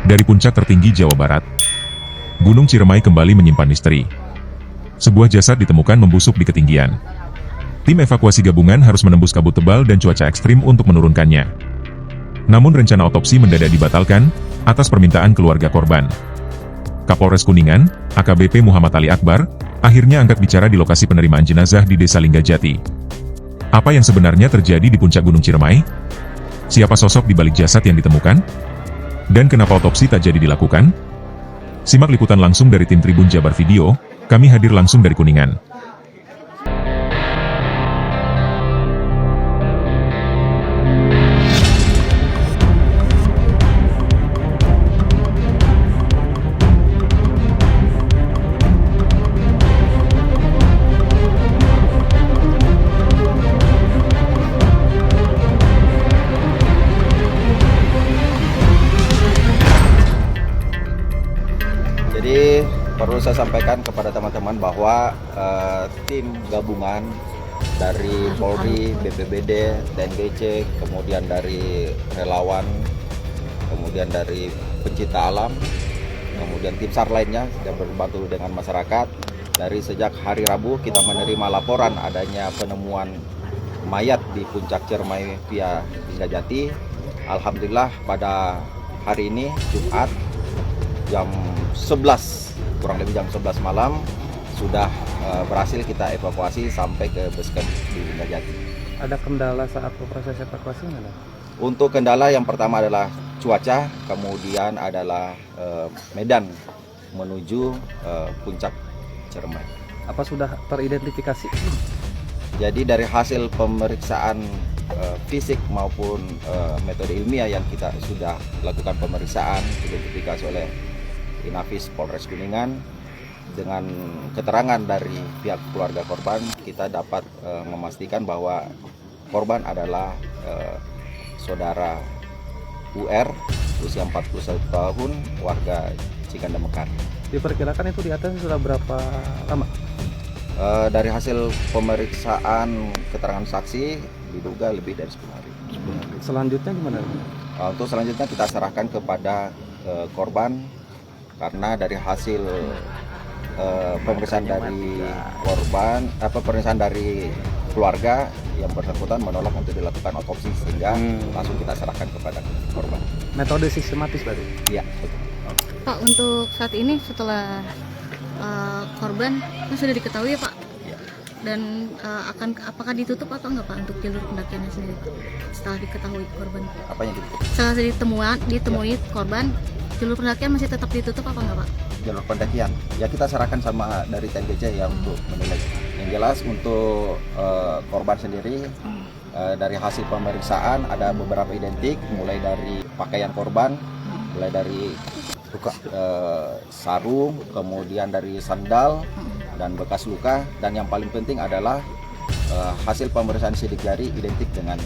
Dari puncak tertinggi Jawa Barat, Gunung Ciremai kembali menyimpan misteri. Sebuah jasad ditemukan membusuk di ketinggian. Tim evakuasi gabungan harus menembus kabut tebal dan cuaca ekstrim untuk menurunkannya. Namun rencana otopsi mendadak dibatalkan atas permintaan keluarga korban. Kapolres Kuningan, AKBP Muhammad Ali Akbar, akhirnya angkat bicara di lokasi penerimaan jenazah di Desa Linggajati. Apa yang sebenarnya terjadi di puncak Gunung Ciremai? Siapa sosok di balik jasad yang ditemukan? Dan kenapa otopsi tak jadi dilakukan? Simak liputan langsung dari tim Tribun Jabar Video, kami hadir langsung dari Kuningan. Jadi perlu saya sampaikan kepada teman-teman bahwa tim gabungan dari Polri, BPBD, TNGC, kemudian dari relawan, kemudian dari pencinta alam, kemudian tim SAR lainnya yang berbantu dengan masyarakat. Dari sejak hari Rabu kita menerima laporan adanya penemuan mayat di puncak Ciremai via Linggajati. Alhamdulillah pada hari ini Jumat jam 11, kurang lebih jam 11 malam sudah berhasil kita evakuasi sampai ke basecamp di Linggajati. Ada kendala saat proses evakuasi nggak? Untuk kendala yang pertama adalah cuaca, kemudian adalah medan menuju puncak Ciremai. Apa sudah teridentifikasi? Jadi dari hasil pemeriksaan fisik maupun metode ilmiah yang kita sudah lakukan pemeriksaan, identifikasi oleh Inafis Polres Kuningan, dengan keterangan dari pihak keluarga korban kita dapat memastikan bahwa korban adalah saudara UR usia 41 tahun warga Cikande Mekar. Diperkirakan itu di atas sudah berapa lama? Dari hasil pemeriksaan keterangan saksi diduga lebih dari 10 hari. Selanjutnya gimana? Untuk selanjutnya kita serahkan kepada korban, karena dari hasil pemeriksaan dari korban, pemeriksaan dari keluarga yang bersangkutan menolak untuk dilakukan otopsi, sehingga langsung kita serahkan kepada korban. Metode sistematis berarti? Iya, betul. Pak, untuk saat ini setelah korban kan sudah diketahui ya Pak, dan apakah ditutup atau enggak Pak untuk jalur pendakiannya sendiri setelah diketahui korban? Apanya ditutup? Setelah ditemui korban, jalur pendakian masih tetap ditutup apa enggak Pak? Jalur pendakian ya kita serahkan sama dari TNGC ya untuk menilai. Yang jelas untuk korban sendiri dari hasil pemeriksaan ada beberapa identik, mulai dari pakaian korban, mulai dari sarung, kemudian dari sandal dan bekas luka, dan yang paling penting adalah hasil pemeriksaan sidik jari identik dengan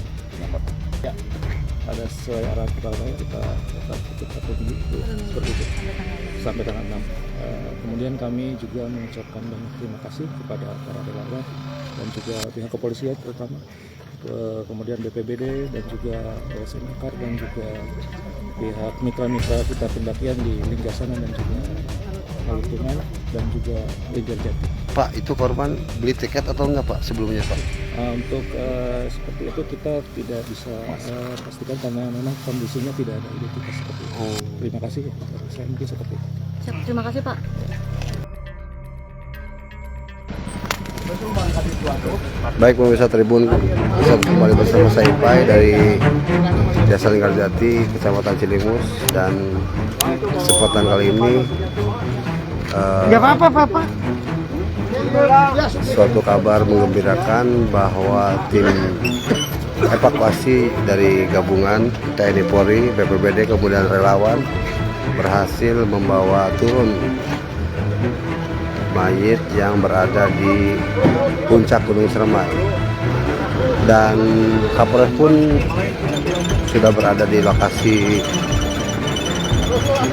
korban. Ya, ada sesuai arah kita tutup satu minggu seperti itu sampai tanggal 6. Kemudian kami juga mengucapkan banyak terima kasih kepada para relawan dan juga pihak kepolisian terutama, kemudian BPBD dan juga OSM Mekar dan juga pihak mitra-mitra kita pendakian di Linggasana dan juga Halutungan dan juga Linggajati. Pak, itu korban beli tiket atau enggak Pak sebelumnya Pak? Untuk seperti itu kita tidak bisa pastikan karena memang kondisinya tidak ada identitas seperti itu. Terima kasih ya, saya mungkin seperti itu. Siap, terima kasih Pak. Baik pemirsa Tribun, bisa kembali bersama saya Ipai dari Desa Linggajati, Kecamatan Cilimus, dan kesempatan kali ini suatu kabar menggembirakan bahwa tim evakuasi dari gabungan TNI Polri, BPBD, kemudian relawan berhasil membawa turun mayit yang berada di puncak Gunung Ciremai, dan Kapolres pun sudah berada di lokasi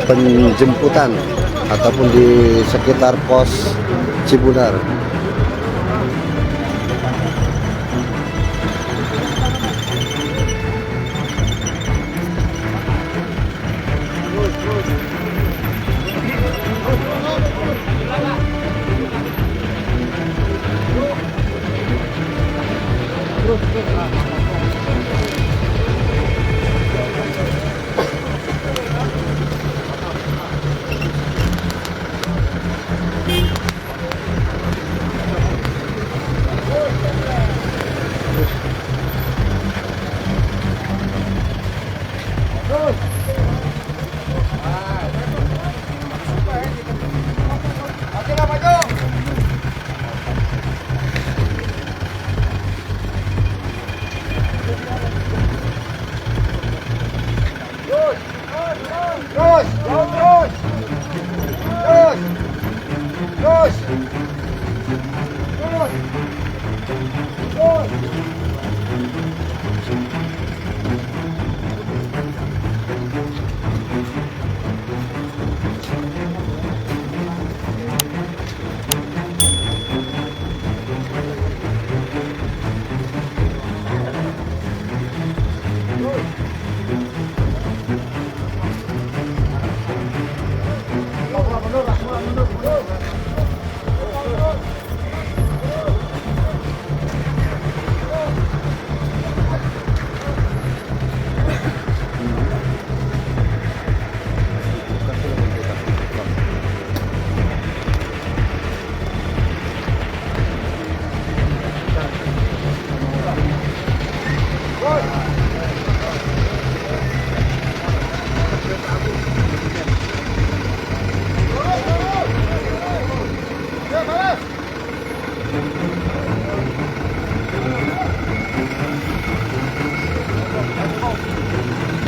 penjemputan ataupun di sekitar pos Cibunar.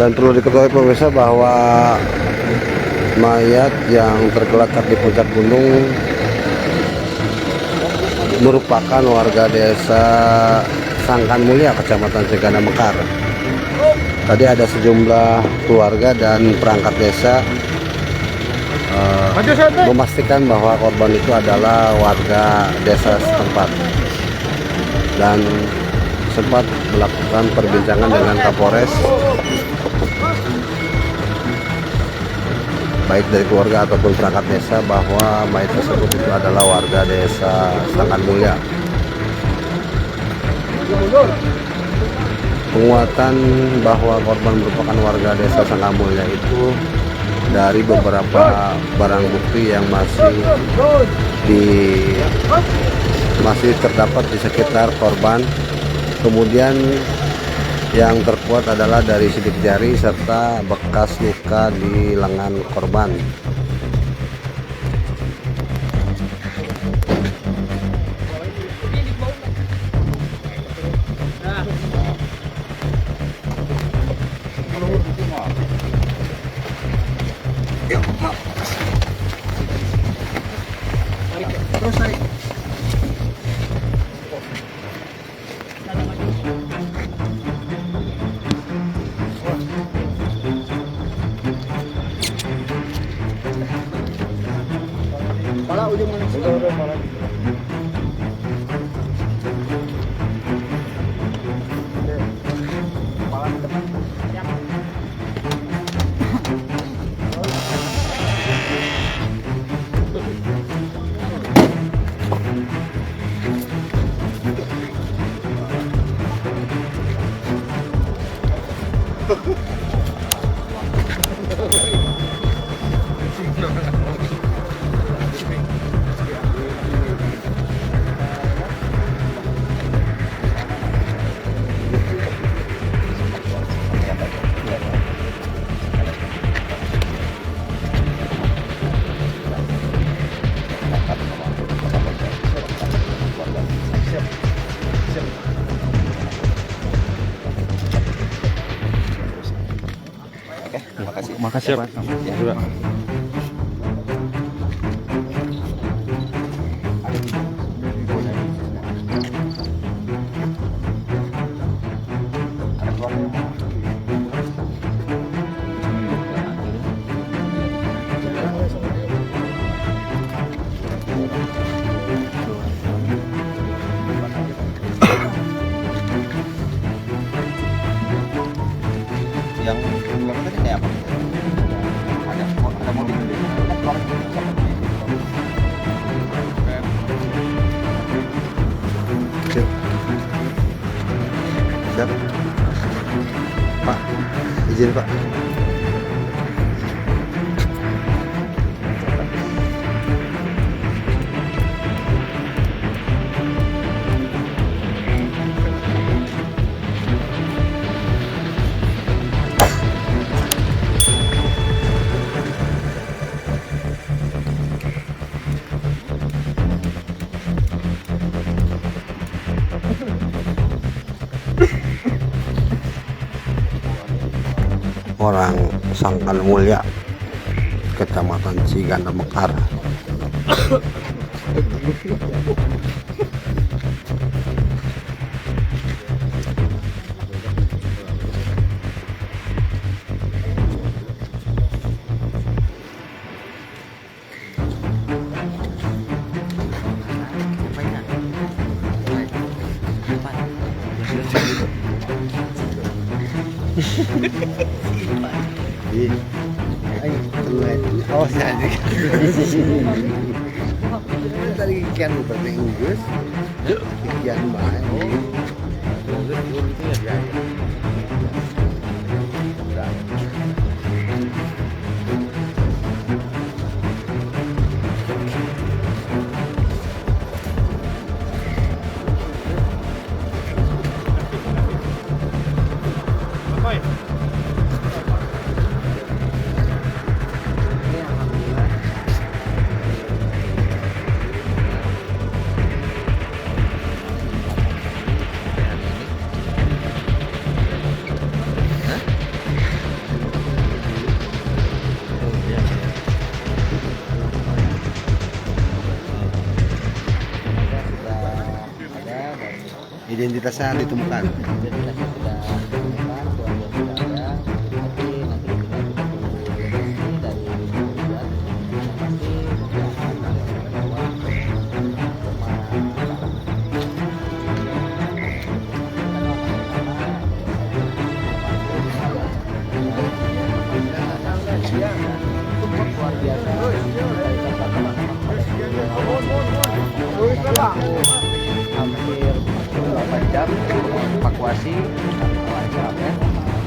Dan perlu diketahui pemirsa bahwa mayat yang tergeletak di puncak gunung merupakan warga desa Sangkan Mulia, Kecamatan Ciganda Mekar. Tadi ada sejumlah keluarga dan perangkat desa memastikan bahwa korban itu adalah warga desa setempat dan sempat melakukan perbincangan dengan Kapolres, baik dari keluarga ataupun perangkat desa, bahwa mayat tersebut itu adalah warga desa Sangkan Mulia. Penguatan bahwa korban merupakan warga desa Sangkan Mulia itu dari beberapa barang bukti yang masih terdapat di sekitar korban. Kemudian yang terkuat adalah dari sidik jari serta bekas luka di lengan korban. Makasih Pak. Ya. Yang keluar tadi kayak apa? Ada mobil. Siap. Siap. Pak, izin Pak. Orang Sangkan Mulia, Kecamatan Ciganda Mekar. Oh, jadi tadi kian bahasa Inggris, kian main. Identitasnya ditemukan. Identitasnya tidak ditemukan, keluarga tidak ada, tapi nanti kita coba identifikasi dari kepolisian. Yang pasti tidak akan membawa luar biasa. Hampir 8 jam evakuasi lancar,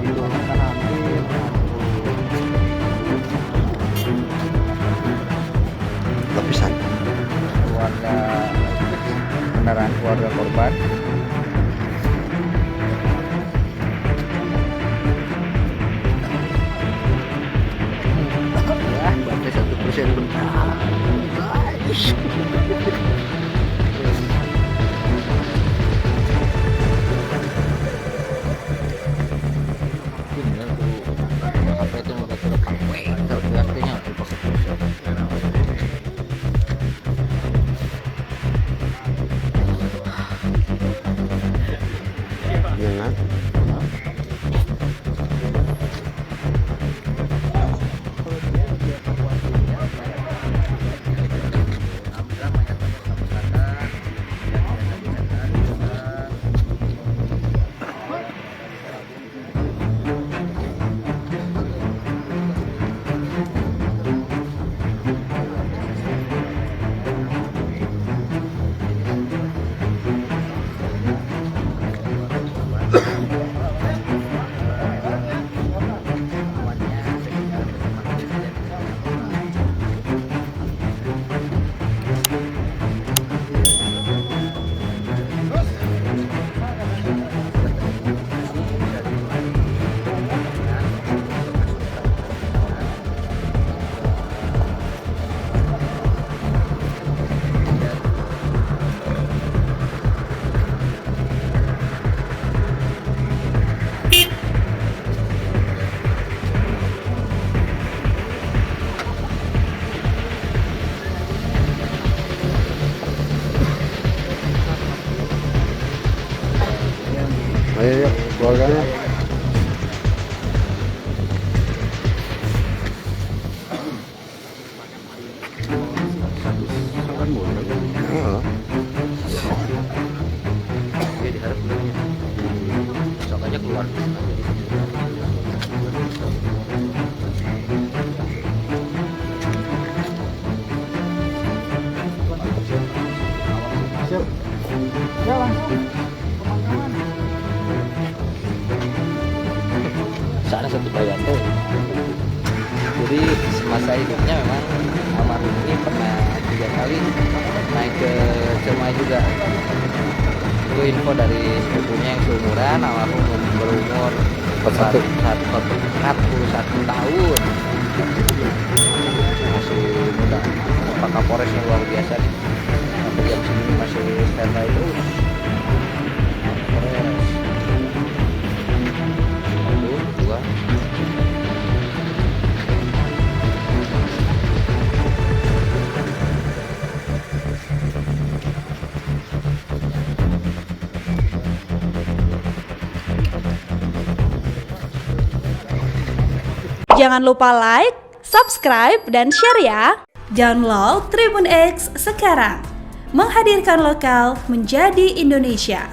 diturunkan hampir 60 Lapisan. keluarga kendaraan keluarga korban. Ya, baterai 1% bentar. Jangan. Ayo yuk, keluarganya. Oh. Dia diharap besok aja keluar. Sana satu bayan tuh. Jadi semasa hidupnya memang almarhum ini pernah 3 kali naik ke Ciremai juga. Itu info dari sepupunya yang seumuran, almarhum berumur 41 tahun. Masih muda. Pak Kapolresnya luar biasa nih. Sampai jam segini masih standby terus. Kapolres. 1, 2. Jangan lupa like, subscribe, dan share ya. Download Tribun X sekarang. Menghadirkan lokal menjadi Indonesia.